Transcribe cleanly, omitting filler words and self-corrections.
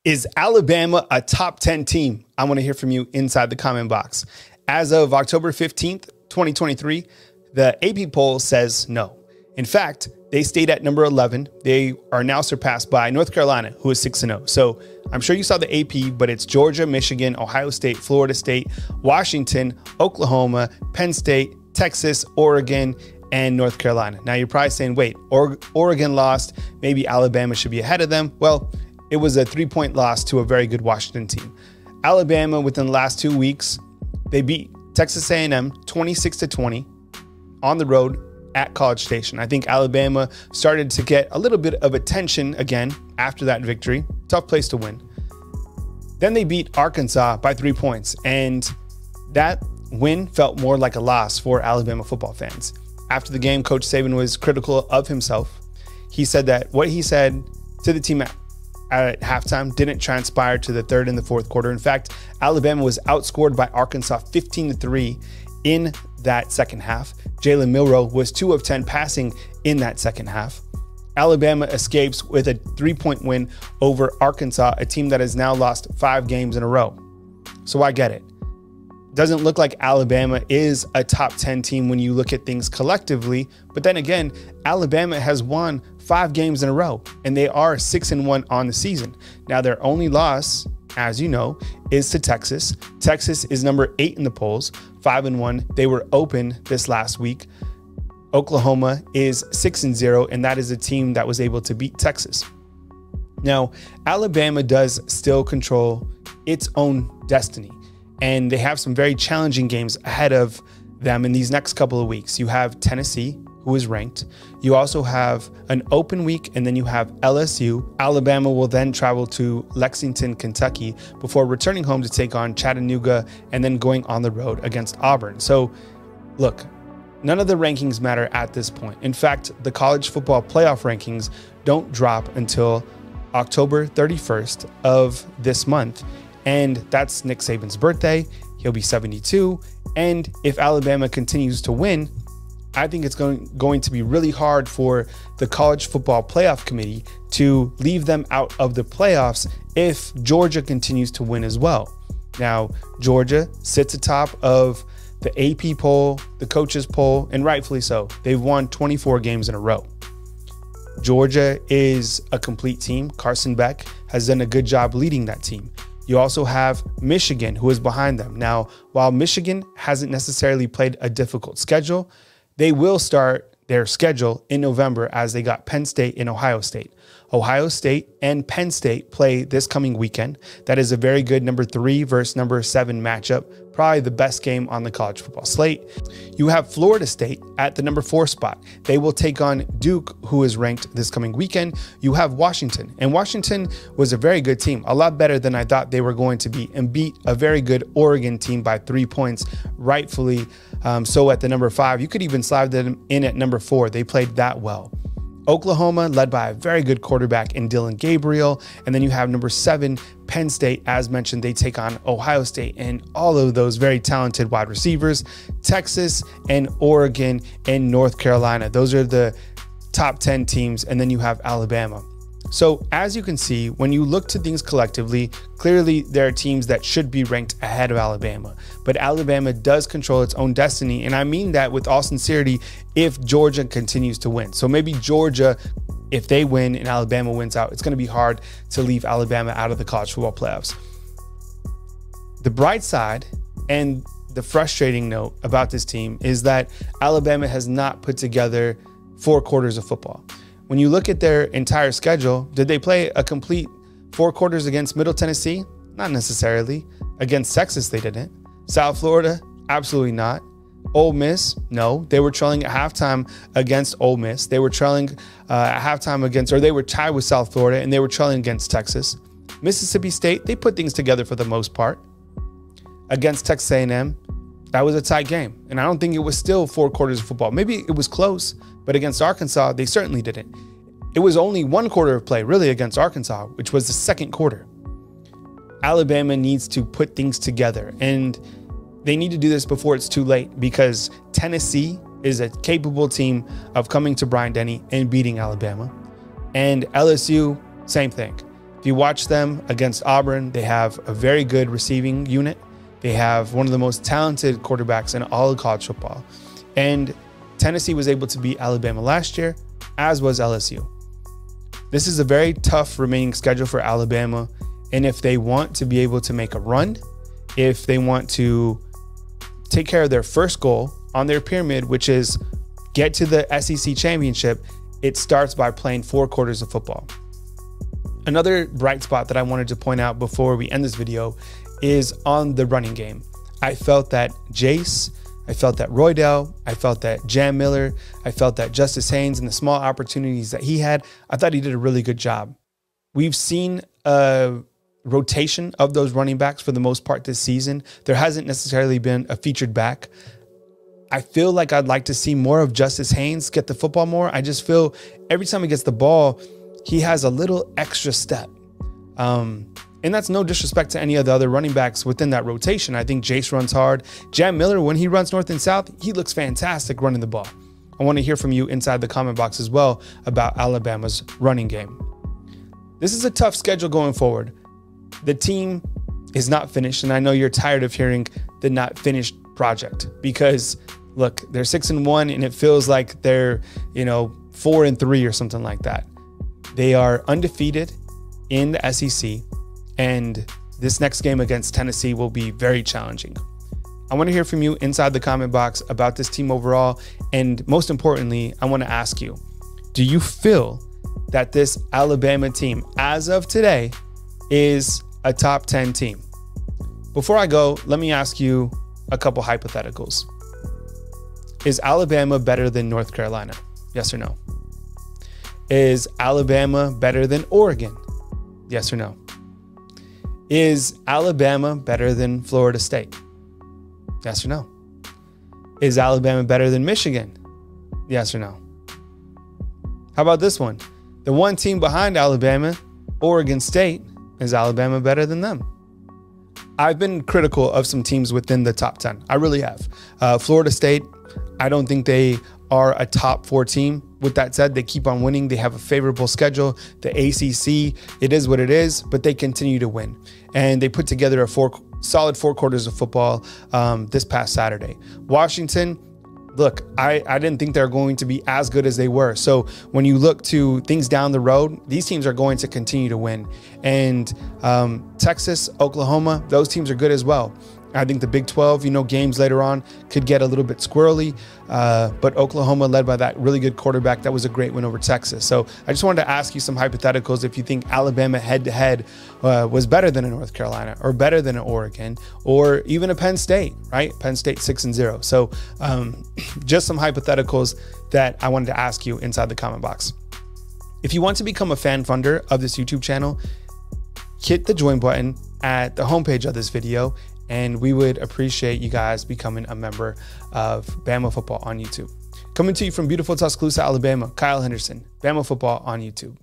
Is Alabama a top 10 team? I want to hear from you inside the comment box. As of October 15th, 2023, the AP poll says no. In fact, they stayed at number 11. They are now surpassed by North Carolina, who is 6-0. So I'm sure you saw the AP, but it's Georgia, Michigan, Ohio State, Florida State, Washington, Oklahoma, Penn State, Texas, Oregon, and North Carolina. Now you're probably saying, wait, Oregon lost. Maybe Alabama should be ahead of them. Well, it was a 3-point loss to a very good Washington team. Alabama, within the last 2 weeks, they beat Texas A&M 26-20 on the road at College Station. I think Alabama started to get a little bit of attention again after that victory. Tough place to win. Then they beat Arkansas by 3 points, and that win felt more like a loss for Alabama football fans. After the game, Coach Saban was critical of himself. He said that what he said to the team at halftime didn't transpire to the third and the fourth quarter. In fact, Alabama was outscored by Arkansas 15-3 in that second half. Jalen Milroe was 2 of 10 passing in that second half. Alabama escapes with a 3-point win over Arkansas, a team that has now lost 5 games in a row. So I get it. Doesn't look like Alabama is a top 10 team when you look at things collectively. But then again, Alabama has won 5 games in a row, and they are 6-1 on the season. Now, their only loss, as you know, is to Texas. Texas is number 8 in the polls, 5-1. They were open this last week. Oklahoma is 6-0, and that is a team that was able to beat Texas. Now, Alabama does still control its own destiny, and they have some very challenging games ahead of them in these next couple of weeks. You have Tennessee, who is ranked. You also have an open week, and then you have LSU. Alabama will then travel to Lexington, Kentucky, before returning home to take on Chattanooga and then going on the road against Auburn. So look, none of the rankings matter at this point. In fact, the college football playoff rankings don't drop until October 31st of this month. And that's Nick Saban's birthday. He'll be 72. And if Alabama continues to win, I think it's going to be really hard for the College Football Playoff Committee to leave them out of the playoffs if Georgia continues to win as well. Now, Georgia sits atop of the AP poll, the coaches poll, and rightfully so. They've won 24 games in a row. Georgia is a complete team. Carson Beck has done a good job leading that team. You also have Michigan, who is behind them. Now, while Michigan hasn't necessarily played a difficult schedule, they will start their schedule in November as they got Penn State and Ohio State. Ohio State and Penn State play this coming weekend. That is a very good number 3 versus number 7 matchup. Probably the best game on the college football slate. You have Florida State at the number 4 spot. They will take on Duke, who is ranked this coming weekend. You have Washington, and Washington was a very good team, a lot better than I thought they were going to be, and beat a very good Oregon team by 3 points, rightfully so at the number 5. You could even slide them in at number 4. They played that well. Oklahoma, led by a very good quarterback in Dylan Gabriel. And then you have number 7, Penn State. As mentioned, they take on Ohio State and all of those very talented wide receivers. Texas and Oregon and North Carolina. Those are the top 10 teams. And then you have Alabama. So as you can see, when you look to things collectively, clearly there are teams that should be ranked ahead of Alabama. But Alabama does control its own destiny. And I mean that with all sincerity if Georgia continues to win. So maybe Georgia, if they win and Alabama wins out, it's going to be hard to leave Alabama out of the college football playoffs. The bright side and the frustrating note about this team is that Alabama has not put together 4 quarters of football. When you look at their entire schedule, did they play a complete 4 quarters against Middle Tennessee? Not necessarily. Against Texas, they didn't. South Florida? Absolutely not. Ole Miss? No. They were trailing at halftime against Ole Miss. They were trailing at halftime against, or they were tied with South Florida, and they were trailing against Texas. Mississippi State, they put things together for the most part. Against Texas A&M, that was a tight game. And I don't think it was still 4 quarters of football. Maybe it was close, but against Arkansas, they certainly didn't. It was only 1 quarter of play, really, against Arkansas, which was the second quarter. Alabama needs to put things together, and they need to do this before it's too late, because Tennessee is a capable team of coming to Bryant-Denny and beating Alabama. And LSU, same thing. If you watch them against Auburn, they have a very good receiving unit. They have one of the most talented quarterbacks in all of college football. And Tennessee was able to beat Alabama last year, as was LSU. This is a very tough remaining schedule for Alabama. And if they want to be able to make a run, if they want to take care of their first goal on their pyramid, which is get to the SEC championship, it starts by playing 4 quarters of football. Another bright spot that I wanted to point out before we end this video is on the running game. I felt that Jace, I felt that Roydell, I felt that Jam Miller, I felt that Justice Haynes and the small opportunities that he had, I thought he did a really good job. We've seen a rotation of those running backs for the most part this season. There hasn't necessarily been a featured back. I feel like I'd like to see more of Justice Haynes get the football more. I just feel every time he gets the ball, he has a little extra step. And that's no disrespect to any of the other running backs within that rotation. I think Jace runs hard. Jam Miller, when he runs north and south, he looks fantastic running the ball. I want to hear from you inside the comment box as well about Alabama's running game. This is a tough schedule going forward. The team is not finished, and I know you're tired of hearing the not finished project because, look, they're 6-1, and it feels like they're, 4-3 or something like that. They are undefeated in the SEC, and this next game against Tennessee will be very challenging. I want to hear from you inside the comment box about this team overall, and most importantly, I want to ask you, do you feel that this Alabama team, as of today, is a top 10 team? Before I go, let me ask you a couple hypotheticals. Is Alabama better than North Carolina? Yes or no? Is Alabama better than Oregon? Yes or no? Is Alabama better than Florida State? Yes or no? Is Alabama better than Michigan? Yes or no? How about this one? The one team behind Alabama, Oregon State, is Alabama better than them? I've been critical of some teams within the top 10. I really have. Florida State, I don't think they are a top 4 team. With that said, they keep on winning. They have a favorable schedule. The ACC, it is what it is, but they continue to win. And they put together a solid 4 quarters of football this past Saturday. Washington, look, I didn't think they're going to be as good as they were. So when you look to things down the road, these teams are going to continue to win. And Texas, Oklahoma, those teams are good as well. I think the Big 12, games later on could get a little bit squirrely, but Oklahoma led by that really good quarterback, that was a great win over Texas. So I just wanted to ask you some hypotheticals if you think Alabama head-to-head was better than a North Carolina or better than an Oregon or even a Penn State, right? Penn State 6-0. So just some hypotheticals that I wanted to ask you inside the comment box. If you want to become a fan funder of this YouTube channel, hit the join button at the homepage of this video, and we would appreciate you guys becoming a member of BAMA Football on YouTube. Coming to you from beautiful Tuscaloosa, Alabama, Kyle Henderson, BAMA Football on YouTube.